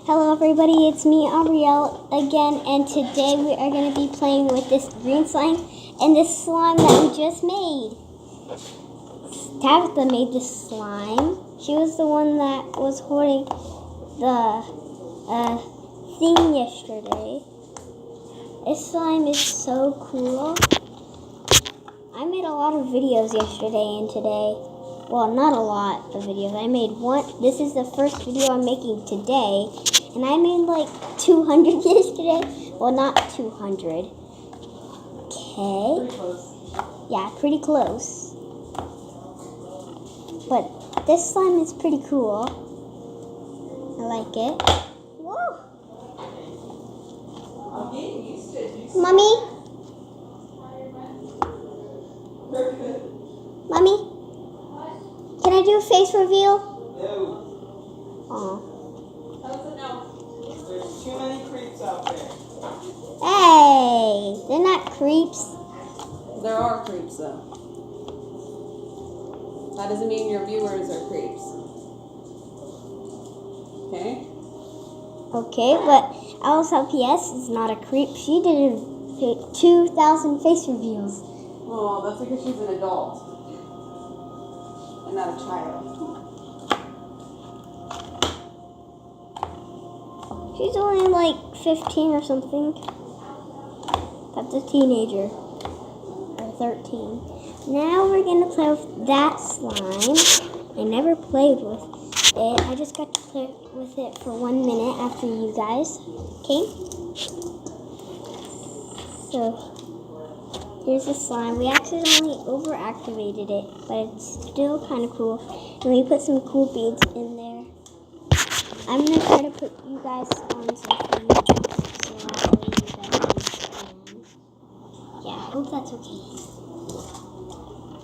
Hello everybody, it's me, Ariel, again, and today we are going to be playing with this green slime and this slime that we just made. Tabitha made this slime. She was the one that was holding the thing yesterday. This slime is so cool. I made a lot of videos yesterday and today. Well, not a lot of videos. I made one. This is the first video I'm making today. And I made like 200 yesterday. Well, not 200. Okay. Pretty close. Yeah, pretty close. But this slime is pretty cool. I like it. Whoa. Mommy? Mommy? Can I do a face reveal? No. Oh. There's too many creeps out there. Hey, they're not creeps. There are creeps, though. That doesn't mean your viewers are creeps. Okay? Okay, but Alice LPS is not a creep. She did 2,000 face reveals. Well, that's because she's an adult and not a child. She's only like 15 or something. That's a teenager. Or 13. Now we're going to play with that slime. I never played with it. I just got to play with it for 1 minute after you guys. Okay? So, here's the slime. We accidentally overactivated it, but it's still kind of cool. And we put some cool beads in there. I'm going to try to put you guys on something. So I'll show you guys. Yeah, I hope that's okay.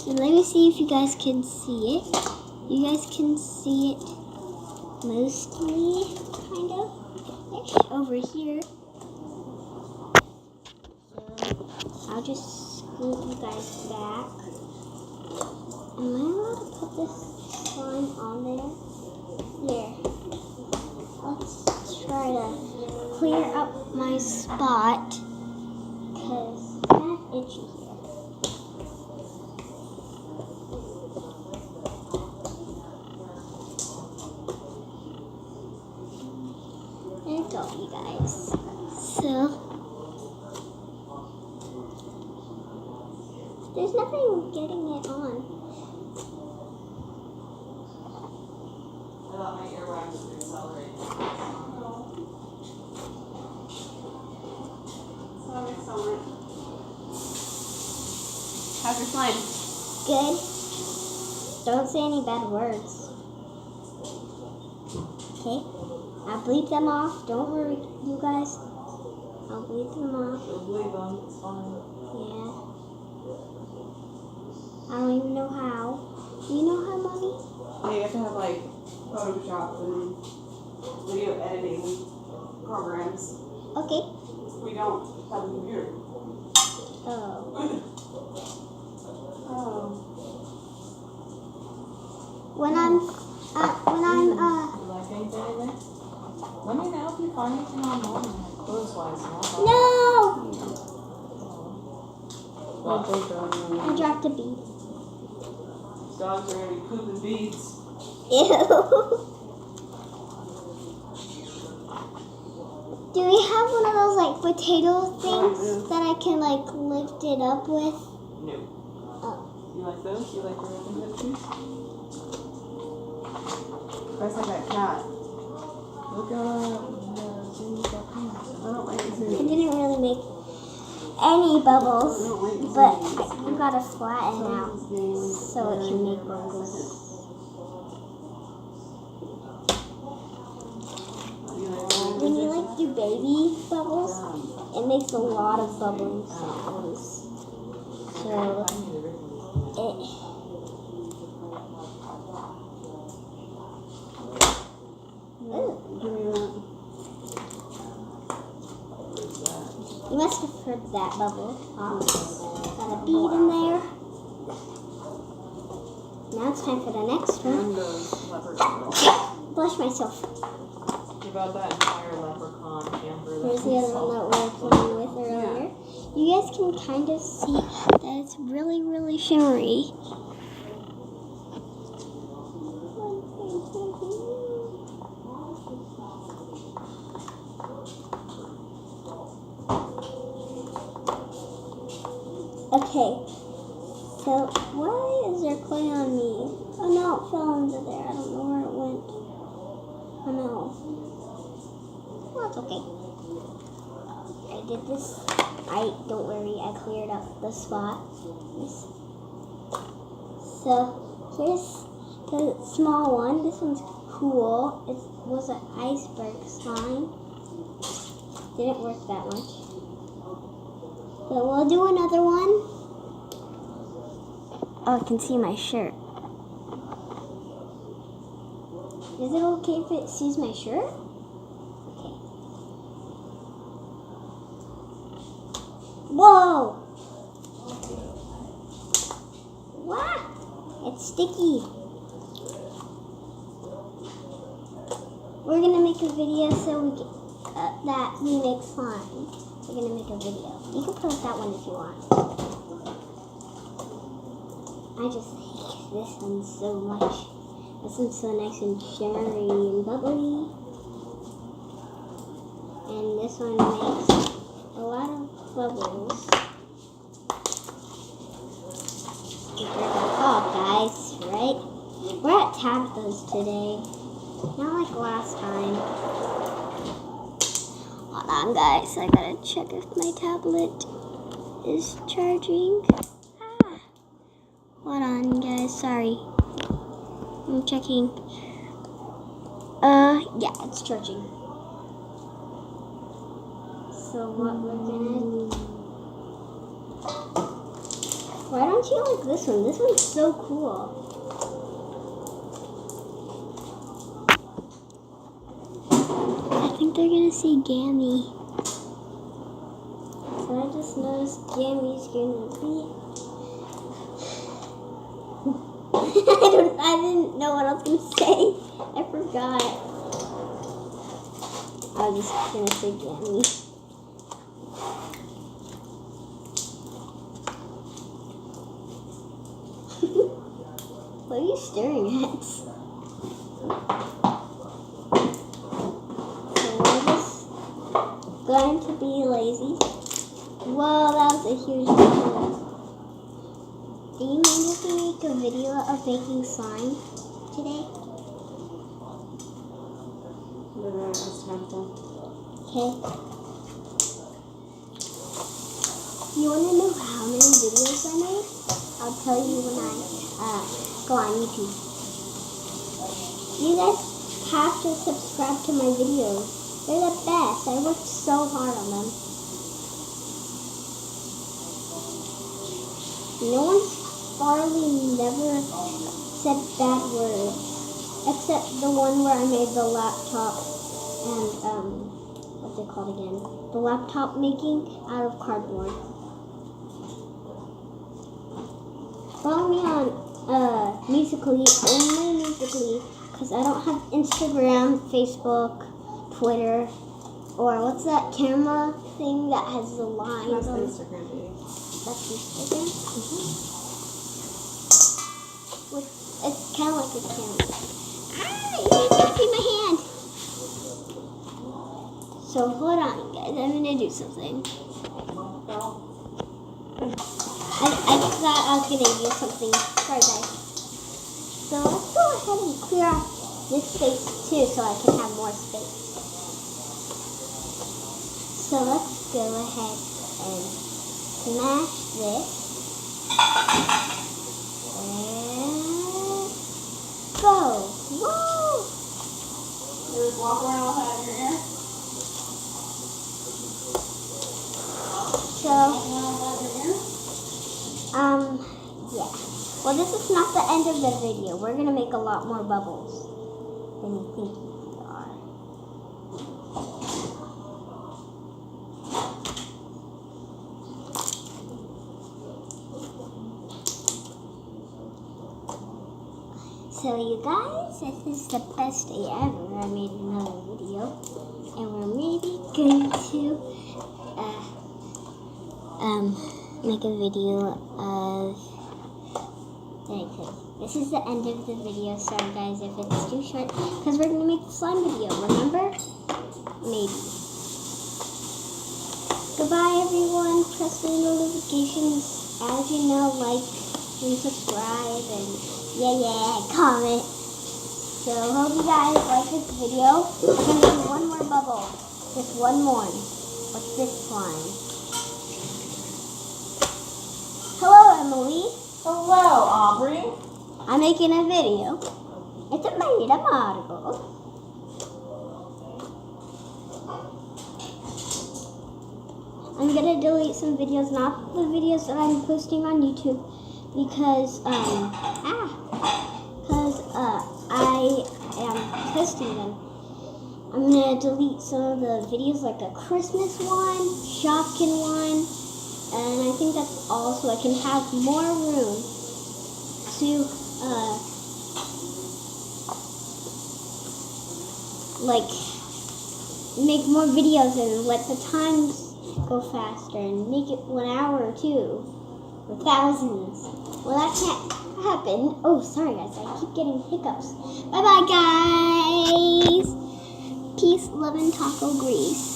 So let me see if you guys can see it. You guys can see it mostly, kind of. Over here. So I'll just scoot you guys back. Am I allowed to put this slime on there? Here. Let's try to clear up my spot because it's kind of itchy here. There you go, you guys. So, there's nothing getting it on. I thought my earwax would accelerate. How's your slime? Good. Don't say any bad words. Okay? I'll bleep them off. Don't worry, you guys. I'll bleep them off. Don't believe them. It's fine. Yeah. I don't even know how. Do you know how, Mommy? Yeah, you have to have like Photoshop and video editing programs. Okay. We don't have a computer. Oh. Oh. When I'm You like anything in there? Let me know if you find anything online, like clothes-wise. No! What? I dropped a bead. Dogs are going to be pooping beads. Ew. Do we have one of those like potato things that I can like lift it up with? No. Oh. You like those? You like the ribbon pictures? That's like that cat. Look up Zoomies.com. I don't like I the didn't really make any bubbles, but you gotta flatten out so it can make bubbles. When you like do baby bubbles, it makes a lot of bubbling sounds. So you must have heard that bubble. Got a bead in there. Now it's time for the next one. Blush myself. about that entire leprechaun camper. Here's the other one that we were playing with earlier. You guys can kind of see that it's really, really shimmery. Okay, so why is there clay on me? Oh no, it fell under there. I don't know where it went. Oh no. Well, it's okay. I did this. Don't worry, I cleared up the spot. So here's the small one. This one's cool. It was an iceberg slime. Didn't work that much. So we'll do another one. Oh, I can see my shirt. Is it okay if it sees my shirt? Okay. Whoa! What? It's sticky. We're gonna make a video so we can, that we make slime. We're gonna make a video. You can post that one if you want. I just like this one so much. This one's so nice and shimmery and bubbly. And this one makes a lot of bubbles. Oh, guys, right? We're at Tabitha's today. Not like last time. Hold on, guys. I gotta check if my tablet is charging. Hold on, guys. Sorry. I'm checking. Yeah, it's charging. So what we're gonna... Why don't you like this one? This one's so cool. I think they're gonna see Gammy. So I just noticed Gammy's gonna be... I didn't know what I was gonna say. I forgot. I was just gonna say Gammy. What are you staring at? So we're just going to be lazy. Whoa, that was a huge bubble. Do you mind if we make a video of making slime today? Okay. You want to know how many videos I made? I'll tell you when I go on YouTube. You guys have to subscribe to my videos. They're the best. I worked so hard on them. No one's Farley never said bad words, except the one where I made the laptop and, what's it called again? The laptop making out of cardboard. Follow me on, Musical.ly, only Musical.ly, because I don't have Instagram, Facebook, Twitter, or what's that camera thing that has the lines That's on it? Instagram, baby. That's Instagram? It's kind of like a camera. Ah, you can't see my hand. So hold on, guys. I'm gonna do something. I thought I was gonna do something. Sorry, guys. So let's go ahead and clear off this space too, so I can have more space. So let's go ahead and smash this. Go! Woo! You just walk around with that in your ear? So, yeah. Well, this is not the end of the video. We're gonna make a lot more bubbles than you think we are. So you guys, this is the best day ever. I made another video, and we're maybe going to make a video of. This is the end of the video. Sorry guys if it's too short, because we're gonna make the slime video. Remember? Maybe. Goodbye everyone. Press the notifications. As you know, like and subscribe and comment. So hope you guys like this video. We're gonna do one more bubble. Just one more. What's this slime? Hello Emily. Hello, Aubrey. I'm making a video. It's a made-up article. I'm gonna delete some videos, not the videos that I'm posting on YouTube, because I am posting them. I'm gonna delete some of the videos, like a Christmas one, Shopkin one, and I think that's all, so I can have more room to make more videos and let the times go faster and make it 1 hour or 2 or thousands. Well, that can't happen. Oh, sorry guys, I keep getting hiccups. Bye bye guys. Peace, love, and taco grease.